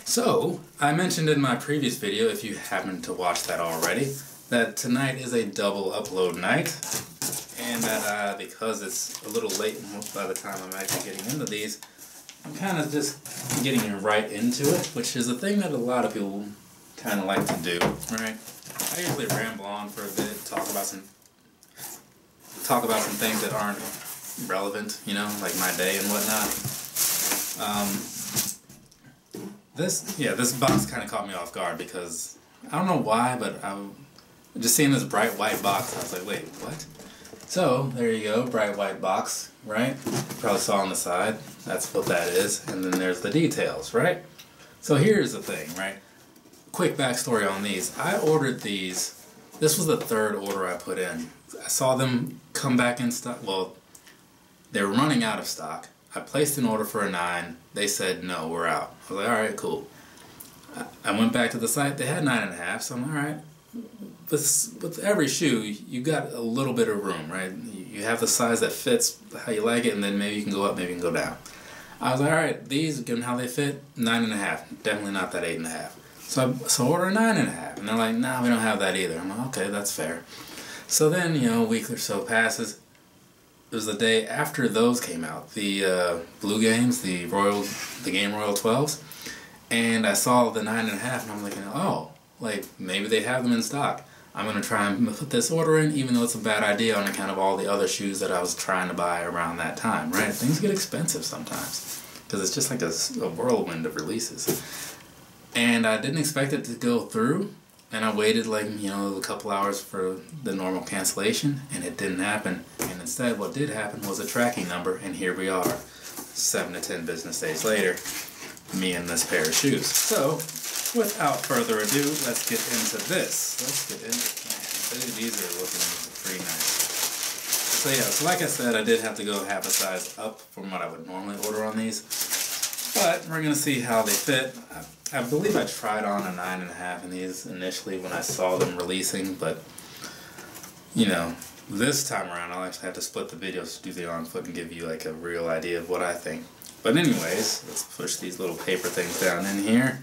So, I mentioned in my previous video, if you happen to watch that already, that tonight is a double upload night, and that because it's a little late by the time I'm actually getting into these, I'm kind of just getting right into it, which is a thing that a lot of people kind of like to do, right? I usually ramble on for a bit, talk about some things that aren't relevant, you know, like my day and whatnot. This box kind of caught me off guard because I don't know why, but I just seeing this bright white box, I was like, wait, what? So there you go, bright white box, right? You probably saw on the side. That's what that is, and then there's the details, right? So here's the thing, right? Quick backstory on these. I ordered these. This was the third order I put in. I saw them come back in stock. Well, they were running out of stock. I placed an order for a 9. They said, no, we're out. I was like, alright, cool. I went back to the site. They had 9.5, so I'm like, alright. With every shoe, you got a little bit of room, right? You have the size that fits how you like it, and then maybe you can go up, maybe you can go down. I was like, alright, these, given how they fit, 9.5. Definitely not that 8.5. So I order a 9.5, and they're like, nah, we don't have that either. I'm like, okay, that's fair. So then, you know, a week or so passes. It was the day after those came out, the Blue Games, the Game Royal 12s, and I saw the 9.5, and I'm like, oh, like maybe they have them in stock. I'm gonna try and put this order in, even though it's a bad idea on account of all the other shoes that I was trying to buy around that time, right? Things get expensive sometimes because it's just like a whirlwind of releases. And I didn't expect it to go through, and I waited like, you know, a couple hours for the normal cancellation, and it didn't happen. And instead what did happen was a tracking number, and here we are, 7 to 10 business days later, me and this pair of shoes. So, without further ado, let's get into this. These are looking pretty nice. So yeah, so like I said, I did have to go half a size up from what I would normally order on these. But we're going to see how they fit. I believe I tried on a 9.5 in these initially when I saw them releasing, but you know, this time around I'll actually have to split the videos to do the on foot and give you like a real idea of what I think. But anyways, let's push these little paper things down in here.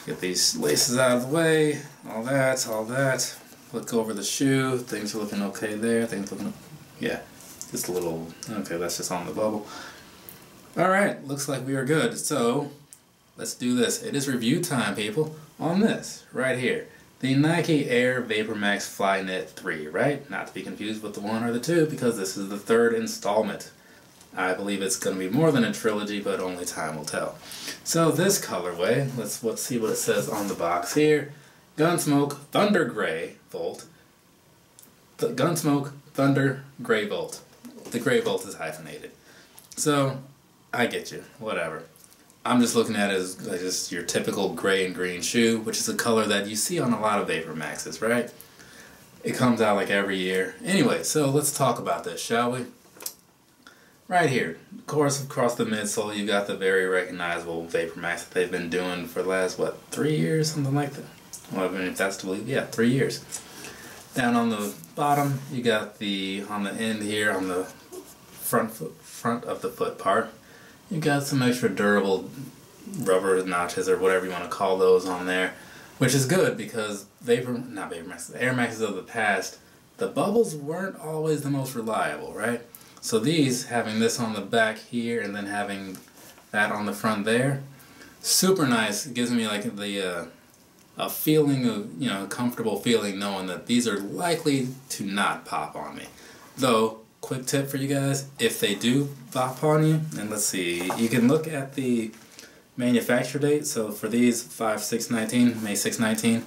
Get these laces out of the way, all that. Look over the shoe, things are looking okay there, yeah, just a little, okay, that's just on the bubble. Alright, looks like we are good, so let's do this. It is review time, people, on this, right here. The Nike Air Vapormax Flyknit 3, right? Not to be confused with the 1 or the 2, because this is the 3rd installment. I believe it's going to be more than a trilogy, but only time will tell. So this colorway, let's see what it says on the box here. Gunsmoke Thunder Gray Volt. Gunsmoke Thunder Gray Volt. The Gray Volt is hyphenated. So, I get you. Whatever. I'm just looking at it as just your typical gray and green shoe, which is a color that you see on a lot of Vapormaxes, right? It comes out like every year. Anyway, so let's talk about this, shall we? Right here, of course, across the midsole, you got the very recognizable Vapormax that they've been doing for the last, what, 3 years? Something like that. Well, I mean, if that's to believe, yeah, 3 years. Down on the bottom, you got on the end here, on the front of the foot part, you got some extra durable rubber notches or whatever you want to call those on there, which is good because the Air Maxes of the past, the bubbles weren't always the most reliable, right? So these, having this on the back here and then having that on the front there, super nice. It gives me like a feeling of, you know, a comfortable feeling knowing that these are likely to not pop on me. Though, quick tip for you guys, if they do pop on you, and let's see, you can look at the manufacture date. So for these, 5/6/19, May 6/19,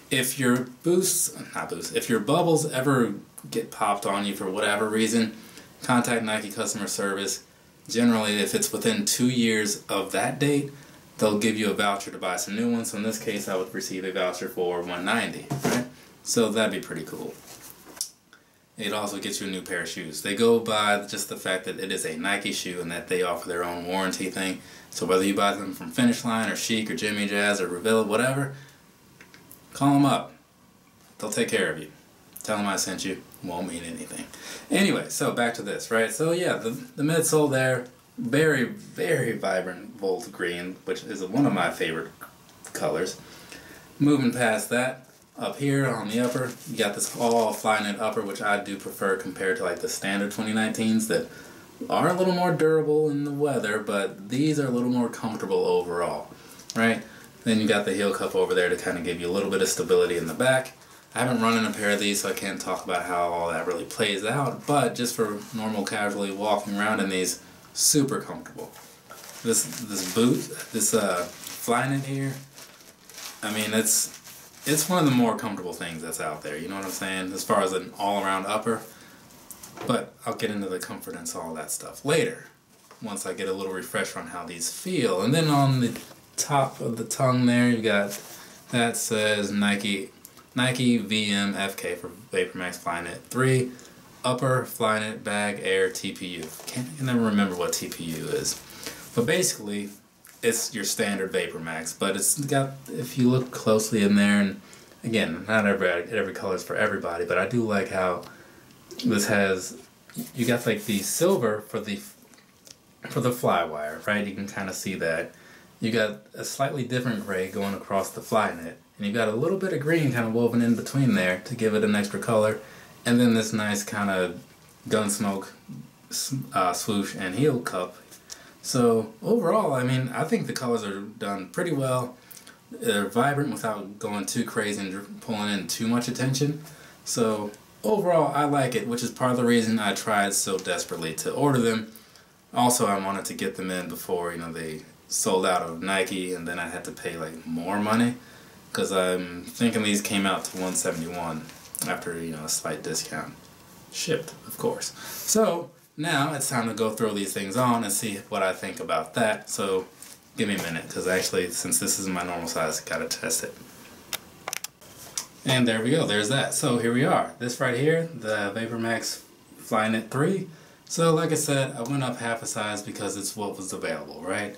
if your if your bubbles ever get popped on you for whatever reason, contact Nike customer service. Generally, if it's within 2 years of that date, they'll give you a voucher to buy some new ones. So in this case, I would receive a voucher for $190, right? So that'd be pretty cool. It also gets you a new pair of shoes. They go by just the fact that it is a Nike shoe and that they offer their own warranty thing. So whether you buy them from Finish Line or Chic or Jimmy Jazz or Revilla, whatever, call them up. They'll take care of you. Tell them I sent you. Won't mean anything. Anyway, so back to this, right? So yeah, the midsole there, very, very vibrant volt green, which is one of my favorite colors. Moving past that, up here on the upper, you got this all Flyknit upper, which I do prefer compared to like the standard 2019s that are a little more durable in the weather, but these are a little more comfortable overall, right? Then you got the heel cup over there to kind of give you a little bit of stability in the back. I haven't run in a pair of these, so I can't talk about how all that really plays out, but just for normal casually walking around in these, super comfortable. This boot, this Flyknit here, I mean, it's one of the more comfortable things that's out there, you know what I'm saying, as far as an all-around upper. But I'll get into the comfort and all that stuff later, once I get a little refresher on how these feel. And then on the top of the tongue there, you got, that says Nike VMFK for Vapormax Flyknit 3, upper Flyknit bag air TPU. I can never remember what TPU is. But basically, it's your standard Vapormax, but it's got, if you look closely in there, and again, not every color is for everybody, but I do like how this has, you got like the silver for the fly wire, right? You can kind of see that. You got a slightly different gray going across the Flyknit, and you got a little bit of green kind of woven in between there to give it an extra color, and then this nice kind of Gunsmoke swoosh and heel cup. So overall, I mean, I think the colors are done pretty well. They're vibrant without going too crazy and pulling in too much attention. So overall, I like it, which is part of the reason I tried so desperately to order them. Also, I wanted to get them in before, you know, they sold out of Nike, and then I had to pay like more money, because I'm thinking these came out to $171 after, you know, a slight discount. Shipped, of course. So now it's time to go throw these things on and see what I think about that. So give me a minute, because actually, since this is my normal size, I gotta test it. And there we go, there's that. So here we are. This right here, the Vapormax Flyknit 3. So like I said, I went up half a size because it's what was available, right?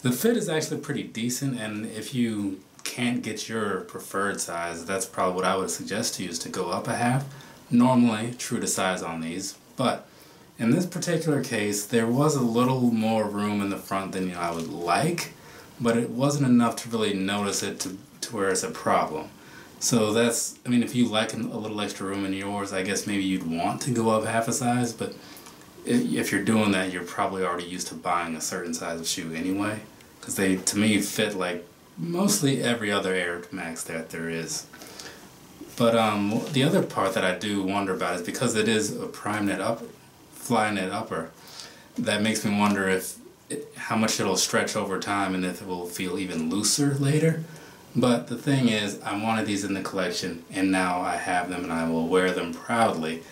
The fit is actually pretty decent, and if you can't get your preferred size, that's probably what I would suggest to you, is to go up a half. Normally true to size on these, but in this particular case, there was a little more room in the front than, you know, I would like, but it wasn't enough to really notice it to where it's a problem. So that's, I mean, if you like a little extra room in yours, I guess maybe you'd want to go up half a size, but if you're doing that, you're probably already used to buying a certain size of shoe anyway, because they, to me, fit like mostly every other Air Max that there is. But the other part that I do wonder about is, because it is a Flyknit upper, that makes me wonder how much it'll stretch over time and if it will feel even looser later. But the thing is, I wanted these in the collection, and now I have them and I will wear them proudly.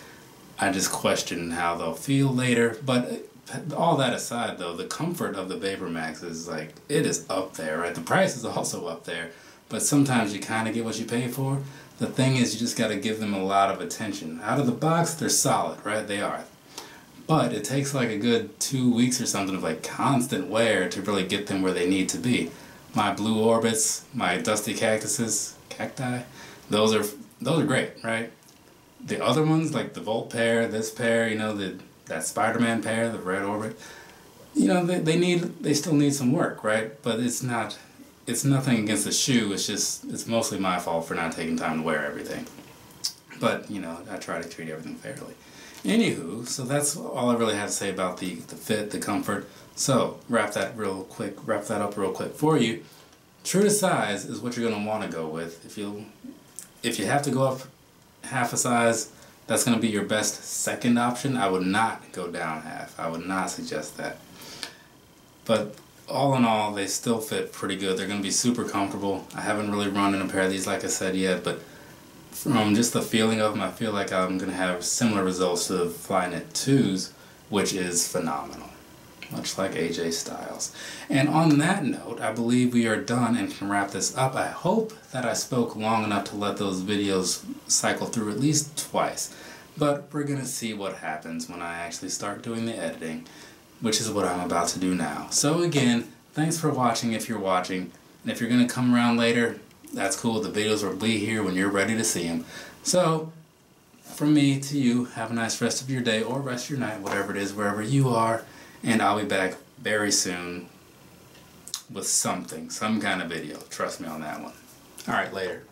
I just question how they'll feel later. But all that aside though, the comfort of the Vapormax is like, it is up there, right? The price is also up there, but sometimes you kind of get what you pay for. The thing is, you just got to give them a lot of attention. Out of the box, they're solid, right? They are. But it takes like a good 2 weeks or something of like constant wear to really get them where they need to be. My blue orbits, my dusty cacti, those are great, right? The other ones, like the Volt pair, this pair, you know, that Spider-Man pair, the red orbit, you know, they still need some work, right? But it's nothing against the shoe. It's mostly my fault for not taking time to wear everything. But, you know, I try to treat everything fairly. Anywho, so that's all I really have to say about the fit, the comfort. So, wrap that up real quick for you. True to size is what you're going to want to go with. If you have to go up half a size, that's going to be your best second option. I would not go down half. I would not suggest that. But all in all, they still fit pretty good. They're going to be super comfortable. I haven't really run in a pair of these, like I said, yet, but from just the feeling of them, I feel like I'm going to have similar results to the Flyknit 2s, which is phenomenal, much like AJ Styles. And on that note, I believe we are done and can wrap this up. I hope that I spoke long enough to let those videos cycle through at least twice, but we're going to see what happens when I actually start doing the editing, which is what I'm about to do now. So again, thanks for watching if you're watching, and if you're going to come around later, that's cool. The videos will be here when you're ready to see them. So, from me to you, have a nice rest of your day or rest of your night, whatever it is, wherever you are, and I'll be back very soon with something, some kind of video. Trust me on that one. Alright, later.